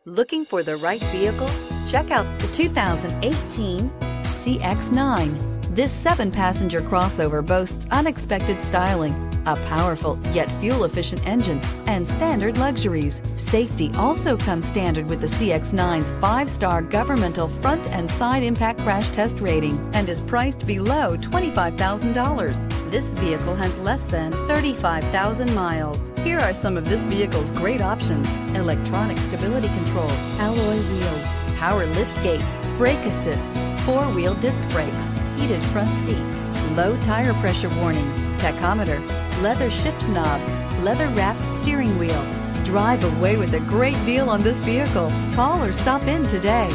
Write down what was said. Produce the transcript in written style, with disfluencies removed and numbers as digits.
Looking for the right vehicle? Check out the 2018 CX-9. This 7-passenger crossover boasts unexpected styling, a powerful yet fuel-efficient engine, and standard luxuries. Safety also comes standard with the CX-9's 5-star governmental front and side impact crash test rating and is priced below $25,000. This vehicle has less than 35,000 miles. Here are some of this vehicle's great options: electronic stability control, alloy wheels, power liftgate, brake assist, 4-wheel disc brakes, heated front seats, low tire pressure warning, tachometer, leather shift knob, leather-wrapped steering wheel. Drive away with a great deal on this vehicle. Call or stop in today.